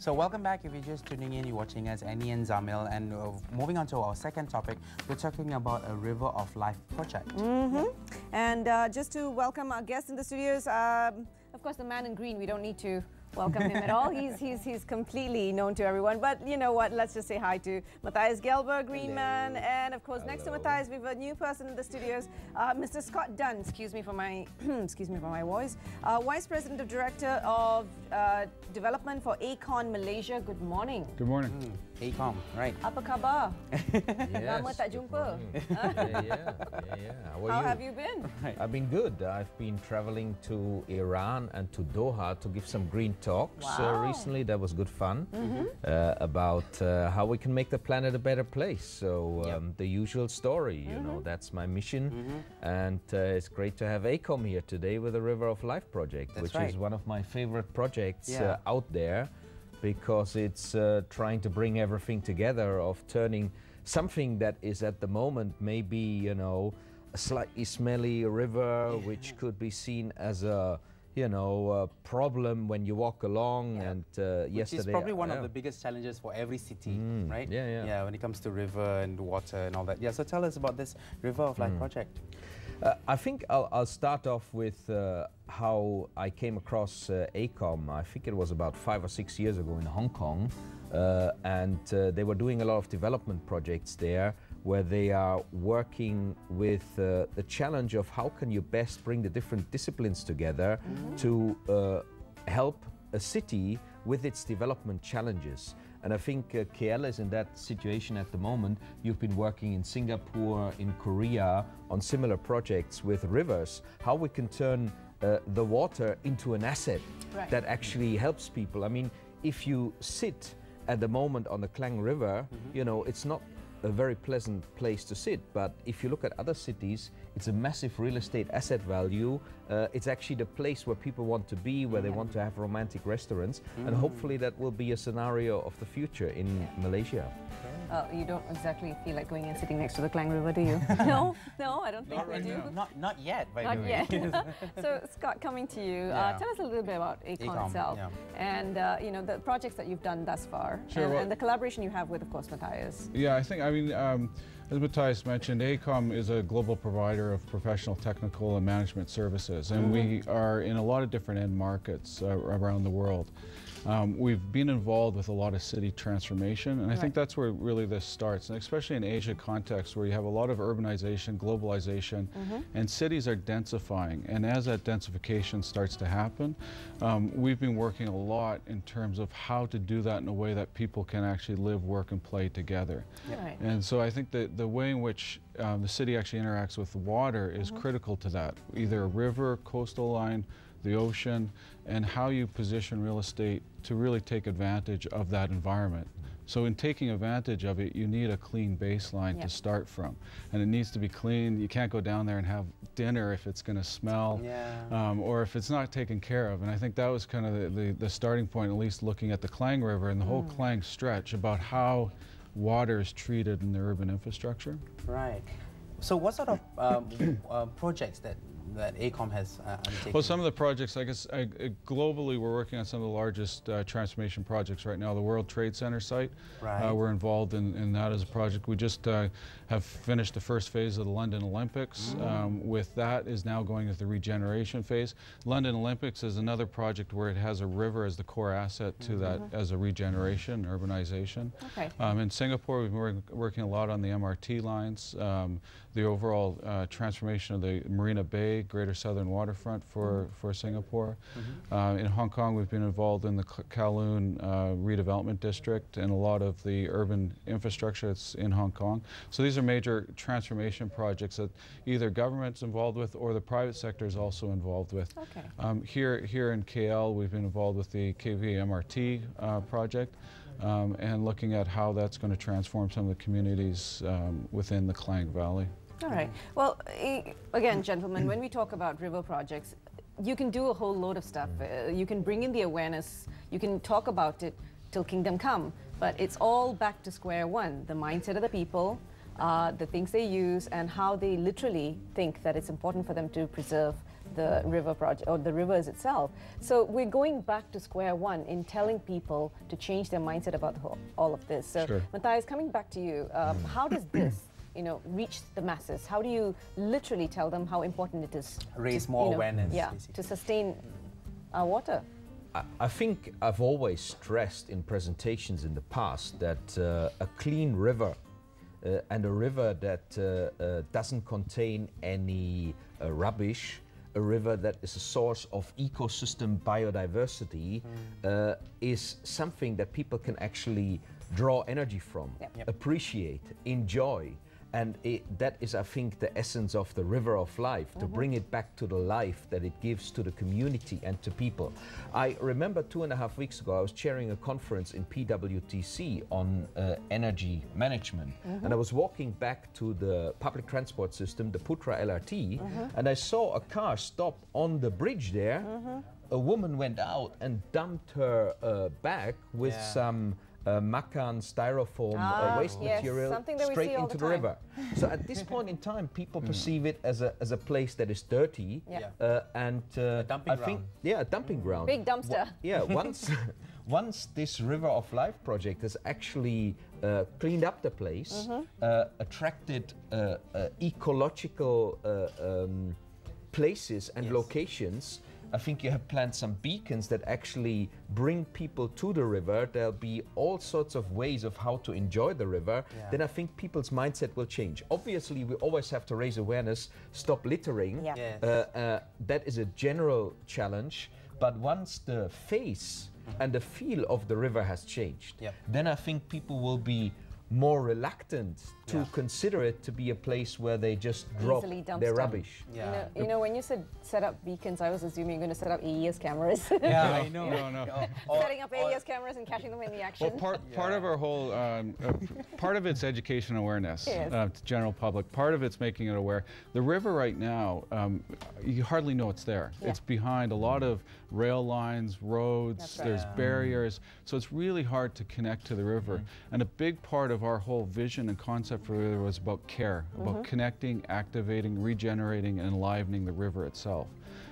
So welcome back. If you're just tuning in, you're watching us, Annie and Zamil, and moving on to our second topic, we're talking about a River of Life project. And just to welcome our guest in the studios, of course, the man in green, we don't need to welcome him at all. He's completely known to everyone. But you know what? Let's just say hi to Matthias Gelber, Green Man, and of course, next to Matthias, we have a new person in the studios, Mr. Scott Dunn. Excuse me for my excuse me for my voice. Vice President of Director of Development for AECOM Malaysia. Good morning. Good morning. AECOM, right? Apa khabar? Yes, Lama tak jumpa. Yeah. How have you been? I've been good. I've been traveling to Iran and to Doha to give some green talks recently. That was good fun about how we can make the planet a better place. So the usual story, you know, that's my mission. And it's great to have AECOM here today with the River of Life project, which is one of my favorite projects out there, because it's trying to bring everything together, of turning something that is at the moment maybe, you know, a slightly smelly river, which could be seen as a, you know, a problem when you walk along. And which is probably one of the biggest challenges for every city, right? Yeah, when it comes to river and water and all that. Yeah, so tell us about this River of Life project. I think I'll start off with how I came across AECOM. I think it was about 5 or 6 years ago in Hong Kong, and they were doing a lot of development projects there, where they are working with the challenge of how can you best bring the different disciplines together to help a city with its development challenges. And I think KL is in that situation at the moment. You've been working in Singapore, in Korea, on similar projects with rivers, how we can turn the water into an asset that actually helps people. I mean, if you sit at the moment on the Klang River, you know, it's not a very pleasant place to sit, but if you look at other cities, it's a massive real estate asset value. It's actually the place where people want to be, where they want to have romantic restaurants, and hopefully that will be a scenario of the future in Malaysia. You don't exactly feel like going and sitting next to the Klang River, do you? No, I don't think we do. Not yet, by the way. Not yet. So, Scott, coming to you, tell us a little bit about AECOM itself, and you know, the projects that you've done thus far, and the collaboration you have with, of course, Matthias. Yeah, I mean, as Matthias mentioned, AECOM is a global provider of professional, technical, and management services, and we are in a lot of different end markets around the world. We've been involved with a lot of city transformation, and I think that's where really this starts, and especially in Asia context, where you have a lot of urbanization, globalization, and cities are densifying. And as that densification starts to happen, we've been working a lot in terms of how to do that in a way that people can actually live, work, and play together. And so I think that the way in which the city actually interacts with the water is critical to that, either a river, coastal line, the ocean, and how you position real estate to really take advantage of that environment. So in taking advantage of it, you need a clean baseline to start from. And it needs to be clean. You can't go down there and have dinner if it's going to smell, or if it's not taken care of. And I think that was kind of the starting point, at least looking at the Klang River and the whole Klang stretch, about how water is treated in the urban infrastructure. Right. So what sort of projects that AECOM has undertaken? Well, some of the projects, I guess, globally, we're working on some of the largest transformation projects right now. The World Trade Center site, we're involved in that as a project. We just have finished the first phase of the London Olympics. With that is now going into the regeneration phase. London Olympics is another project where it has a river as the core asset to that as a regeneration, urbanization. In Singapore, we've been working a lot on the MRT lines, the overall transformation of the Marina Bay, Greater Southern Waterfront for Singapore. In Hong Kong, we've been involved in the Kowloon redevelopment district and a lot of the urban infrastructure that's in Hong Kong. So these are major transformation projects that either government's involved with or the private sector is also involved with. Here in KL, we've been involved with the KV MRT project, and looking at how that's going to transform some of the communities within the Klang Valley. All right. Well, again, gentlemen, when we talk about river projects, you can do a whole load of stuff. You can bring in the awareness. You can talk about it till kingdom come. But it's all back to square one, the mindset of the people, the things they use, and how they literally think that it's important for them to preserve the river project or the rivers itself. So we're going back to square one in telling people to change their mindset about all of this. So Matthias, coming back to you, how does this reach the masses? How do you literally tell them how important it is? Raise more awareness. Yeah, to sustain our water. I think I've always stressed in presentations in the past that a clean river and a river that doesn't contain any rubbish, a river that is a source of ecosystem biodiversity, is something that people can actually draw energy from, appreciate, enjoy. And that is, I think, the essence of the river of life, to bring it back to the life that it gives to the community and to people. I remember 2.5 weeks ago, I was chairing a conference in PWTC on energy management. And I was walking back to the public transport system, the Putra LRT, and I saw a car stop on the bridge there. A woman went out and dumped her bag with some Macan styrofoam waste material straight into the river. So at this point in time, people perceive it as a place that is dirty and a dumping ground. A dumping ground. Big dumpster. Once this River of Life project has actually cleaned up the place, attracted ecological places and locations, I think you have planned some beacons that actually bring people to the river. There'll be all sorts of ways of how to enjoy the river. Then I think people's mindset will change. Obviously, we always have to raise awareness, stop littering. That is a general challenge. But once the face and the feel of the river has changed, then I think people will be more reluctant to consider it to be a place where they just drop their rubbish. You know, when you said set up beacons, I was assuming you're going to set up AES cameras. I know. No. Setting up AES cameras and catching them in the action. Well, part of our whole, part of it's education awareness to general public. Part of it's making it aware. The river right now, you hardly know it's there. It's behind a lot of rail lines, roads, there's barriers. So it's really hard to connect to the river. And a big part of our whole vision and concept for the river was about care, about connecting, activating, regenerating, and enlivening the river itself.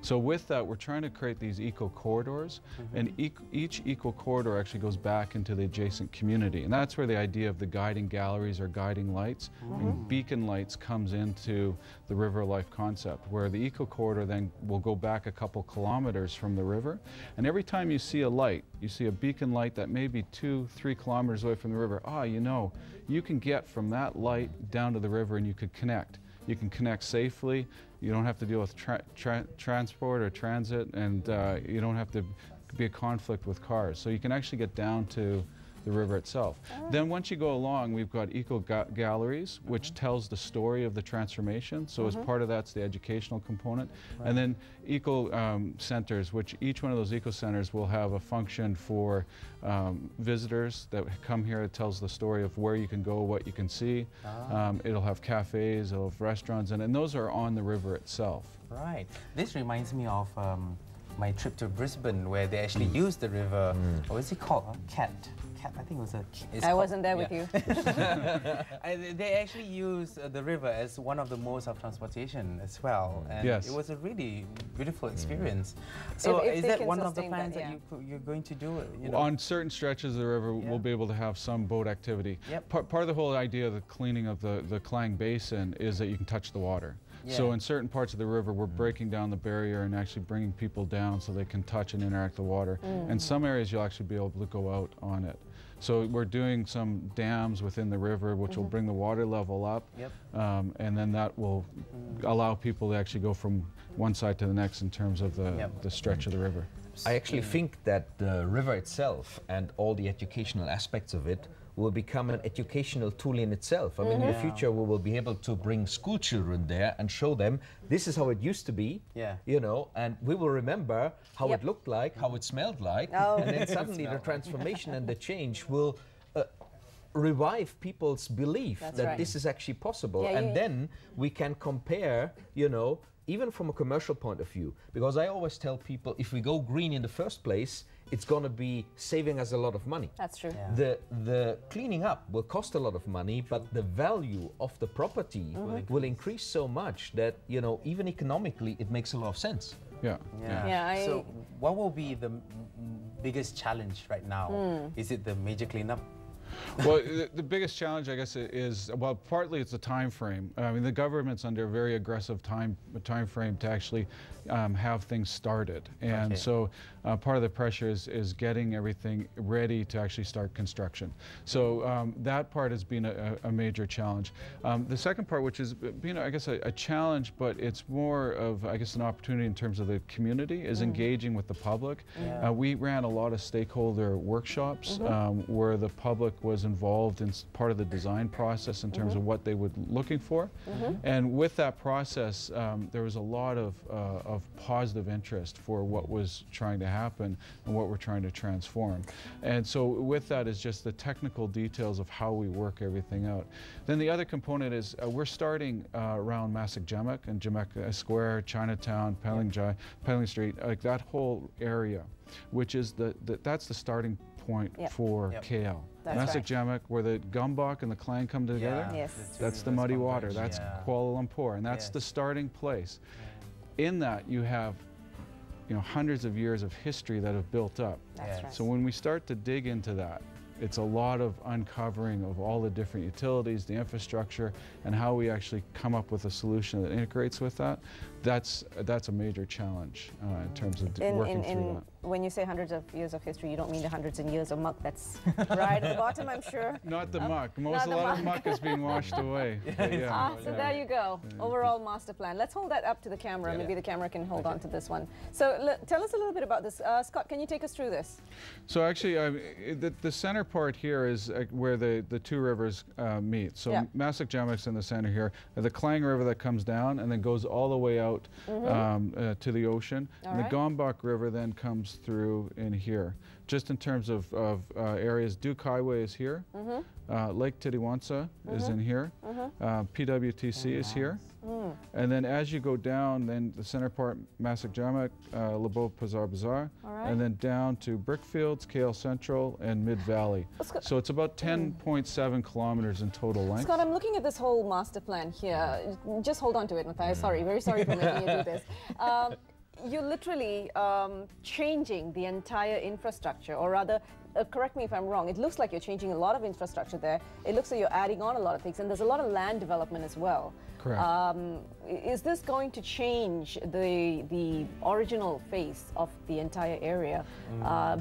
So with that, we're trying to create these eco corridors, and each eco corridor actually goes back into the adjacent community. And that's where the idea of the guiding galleries or guiding lights and beacon lights comes into the River of Life concept, where the eco corridor then will go back a couple kilometers from the river. And every time you see a light, you see a beacon light that may be 2-3 kilometers away from the river, you can get from that light down to the river and you could connect. You can connect safely. You don't have to deal with transport or transit, and you don't have to be a conflict with cars. So you can actually get down to the river itself. Then once you go along, we've got eco galleries, which tells the story of the transformation. So as part of that's the educational component. And then eco centers, which each one of those eco centers will have a function for visitors that come here. It tells the story of where you can go, what you can see. It'll have cafes, it'll have restaurants, and those are on the river itself. Right. This reminds me of my trip to Brisbane, where they actually used the river. What is it called? Cat. I think it was I wasn't there with you. They actually use the river as one of the modes of transportation as well, and it was a really beautiful experience. So is that one of the plans that you're going to do? On certain stretches of the river, we'll be able to have some boat activity. Part of the whole idea of the cleaning of the Klang Basin is that you can touch the water. So in certain parts of the river, we're breaking down the barrier and actually bringing people down so they can touch and interact with the water. And some areas you'll actually be able to go out on it. So we're doing some dams within the river, which will bring the water level up, and then that will allow people to actually go from one side to the next in terms of the stretch of the river. I actually think that the river itself and all the educational aspects of it will become an educational tool in itself. I mean, in the future, we will be able to bring school children there and show them this is how it used to be, and we will remember how it looked like, how it smelled like, and then suddenly the transformation and the change will revive people's belief that this is actually possible. And then we can compare, even from a commercial point of view, because I always tell people, if we go green in the first place, it's going to be saving us a lot of money. That's true. Yeah. The cleaning up will cost a lot of money, but the value of the property will increase so much that, you know, even economically, it makes a lot of sense. Yeah. So what will be the biggest challenge right now? Is it the major cleanup? Well, the biggest challenge, I guess, is, well, partly it's the time frame. I mean, the government's under a very aggressive time frame to actually have things started. And so part of the pressure is getting everything ready to actually start construction. So that part has been a major challenge. The second part, which is, you know, I guess a challenge, but it's more of, I guess, an opportunity in terms of the community, is engaging with the public. We ran a lot of stakeholder workshops where the public was involved in part of the design process in terms of what they were looking for. And with that process, there was a lot of positive interest for what was trying to happen and what we're trying to transform. And so with that is just the technical details of how we work everything out. Then the other component is we're starting around Masuk Jamek and Jamek Square, Chinatown, Peling Street, like that whole area, which is that's the starting point for KL. Masuk Jamek, where the Gombak and the Klang come together, that's the muddy water, that's Kuala Lumpur, and that's the starting place. In that you have, you know, hundreds of years of history that have built up. So when we start to dig into that, it's a lot of uncovering of all the different utilities, the infrastructure, and how we actually come up with a solution that integrates with that. That's a major challenge in terms of working through that. When you say hundreds of years of history, you don't mean the hundreds of years of muck that's right at the bottom, I'm sure. Not the muck. A lot of muck is being washed away. So there you go. Overall master plan. Let's hold that up to the camera. Maybe the camera can hold on to this one. So tell us a little bit about this. Scott, can you take us through this? So actually, the center part here is where the two rivers meet. So Masuk Jamek's in the center here. The Klang River that comes down and then goes all the way out to the ocean. And the Gombak River then comes through in here. Just in terms of areas, Duke Highway is here. Lake Titiwangsa is in here. PWTC is here. And then as you go down, then the center part, Masuk Jamek, Labo Pazar Bazaar, and then down to Brickfields, KL Central, and Mid Valley. So it's about 10.7 kilometers in total length. Scott, I'm looking at this whole master plan here. Just hold on to it, Matthias. Sorry, very sorry for making you do this. You're literally changing the entire infrastructure, or rather, correct me if I'm wrong, it looks like you're changing a lot of infrastructure there. It looks like you're adding on a lot of things, and there's a lot of land development as well. Correct. Is this going to change the original face of the entire area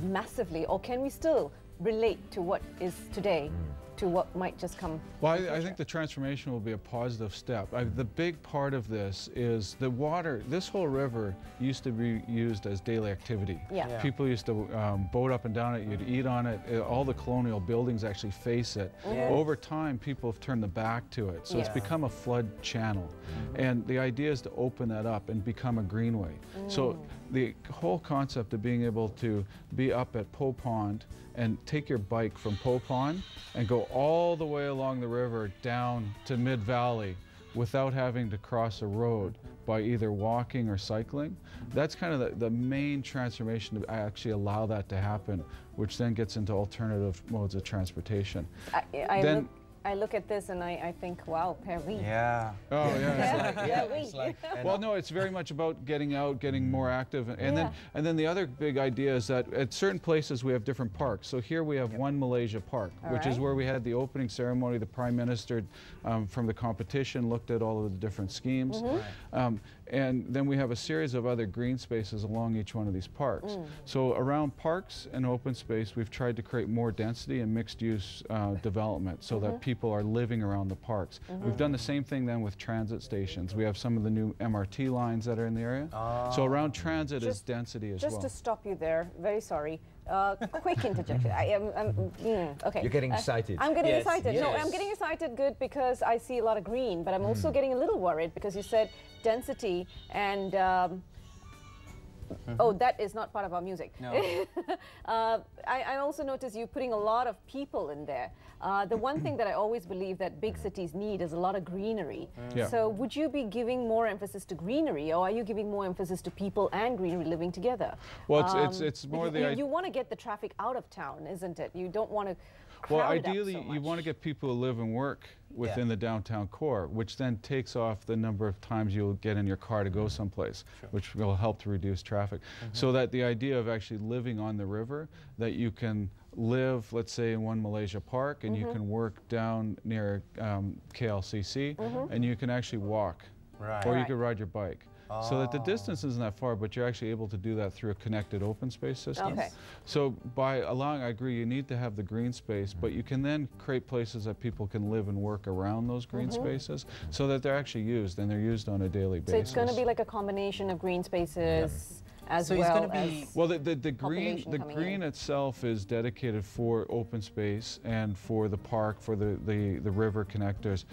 massively, or can we still relate to what is today to what might just come? Well, I think the transformation will be a positive step. The big part of this is the water. This whole river used to be used as daily activity. People used to boat up and down it, you'd eat on it. All the colonial buildings actually face it. Over time, people have turned the back to it. So it's become a flood channel. And the idea is to open that up and become a greenway. So the whole concept of being able to be up at Po Pond and take your bike from Po Pond and go all the way along the river down to Mid Valley without having to cross a road by either walking or cycling. That's kind of the main transformation to actually allow that to happen, which then gets into alternative modes of transportation. I look at this and I think, wow, Paris. Yeah. Oh, yeah. It's like, well, no, it's very much about getting out, getting more active, and then the other big idea is that at certain places we have different parks. So here we have One Malaysia Park, which is where we had the opening ceremony. The Prime Minister from the competition looked at all of the different schemes. And then we have a series of other green spaces along each one of these parks. So around parks and open space, we've tried to create more density and mixed use development so that people are living around the parks. We've done the same thing then with transit stations. We have some of the new MRT lines that are in the area. So around transit is density as well. Just to stop you there, very sorry. Quick interjection. Okay. You're getting excited. I'm getting excited. No, I'm getting excited good because I see a lot of green, but I'm also getting a little worried because you said density and Oh, that is not part of our music. No. I also noticed you putting a lot of people in there. The one thing that I always believe that big cities need is a lot of greenery. Yeah. So would you be giving more emphasis to greenery, or are you giving more emphasis to people and greenery living together? Well, it's more the... You want to get the traffic out of town, isn't it? You don't want to crowd Well, it up ideally, so you want to get people to live and work within the downtown core, which then takes off the number of times you'll get in your car to go someplace, which will help to reduce traffic. So that the idea of actually living on the river, that you can live, let's say, in One Malaysia Park, and you can work down near KLCC, and you can actually walk, or you could ride your bike. So that the distance isn't that far, but you're actually able to do that through a connected open space system. Okay. So by allowing, I agree, you need to have the green space, but you can then create places that people can live and work around those green spaces so that they're actually used, and they're used on a daily basis. So it's going to be like a combination of green spaces as so well it's going to be well, the green itself is dedicated for open space and for the park, for the river connectors.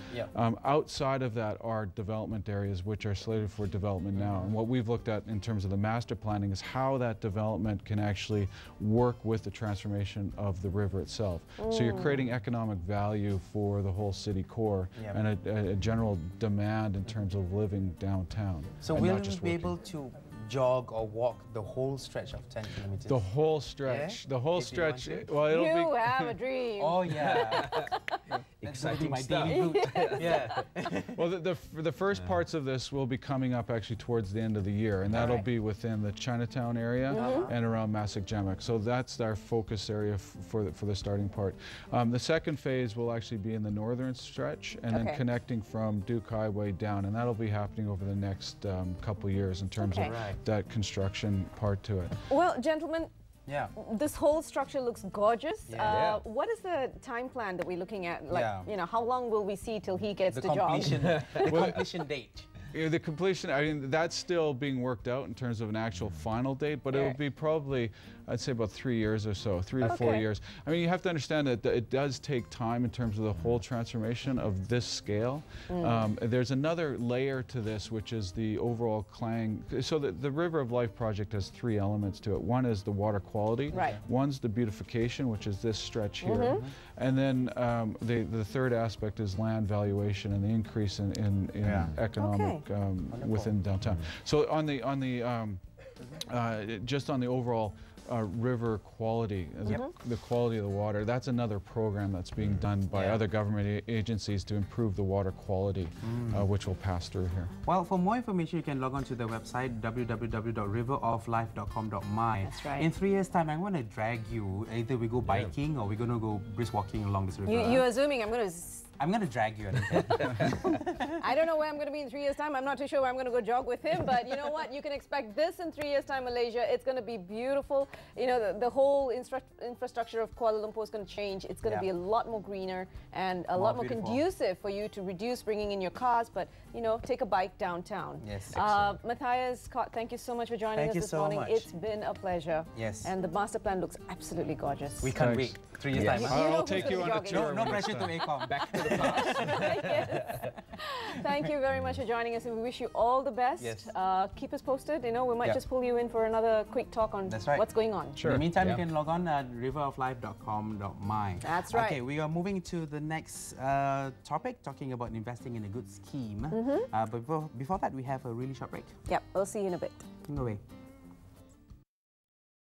Outside of that are development areas which are slated for development now. And what we've looked at in terms of the master planning is how that development can actually work with the transformation of the river itself. So you're creating economic value for the whole city core and a general demand in terms of living downtown. So will you be able to jog or walk the whole stretch of 10 kilometers? The whole stretch. The whole stretch. Well, it'll be... You have a dream. Oh, yeah. Exciting stuff. Well, the first parts of this will be coming up actually towards the end of the year, and that'll be within the Chinatown area and around Masik Jamak. So that's our focus area for the starting part. The second phase will actually be in the northern stretch, and then connecting from Duke Highway down, and that'll be happening over the next couple years in terms of that construction part to it. Well, gentlemen, this whole structure looks gorgeous. What is the time plan that we're looking at? Like, you know, how long will we see till he gets to job? The completion date. The completion, I mean, that's still being worked out in terms of an actual final date, but it'll be probably, I'd say, about 3 years or so, 3 to 4 years. I mean, you have to understand that it does take time in terms of the whole transformation of this scale. There's another layer to this, which is the overall Klang. So the River of Life project has 3 elements to it. One is the water quality. One's the beautification, which is this stretch here. And then the third aspect is land valuation and the increase in economic within downtown. So on the just on the overall river quality, the quality of the water, that's another program that's being done by other government agencies to improve the water quality, which will pass through here. Well, for more information, you can log on to the website www.riveroflife.com.my. That's right. In 3 years' time, I'm going to drag you. Either we go biking or we're going to go brisk walking along this river. You're assuming I'm going to drag you. I don't know where I'm going to be in 3 years' time. I'm not too sure where I'm going to go jog with him, but you know what? You can expect this in 3 years' time, Malaysia. It's going to be beautiful. You know, the whole infrastructure of Kuala Lumpur is going to change. It's going to be a lot more greener and a lot more conducive for you to reduce bringing in your cars, but, you know, take a bike downtown. Yes. Matthias, Scott, thank you so much for joining us this morning. It's been a pleasure. Yes. And the master plan looks absolutely gorgeous. We can't wait. 3 years' time. I'll take you on a tour. No pressure to AECOM. Back to the Thank you very much for joining us, and we wish you all the best. Keep us posted. You know, we might just pull you in for another quick talk on what's going on. In the meantime, you can log on at riveroflife.com.my. That's right. Okay, we are moving to the next topic, talking about investing in a good scheme. But before that, we have a really short break. Yep, we'll see you in a bit. Go away.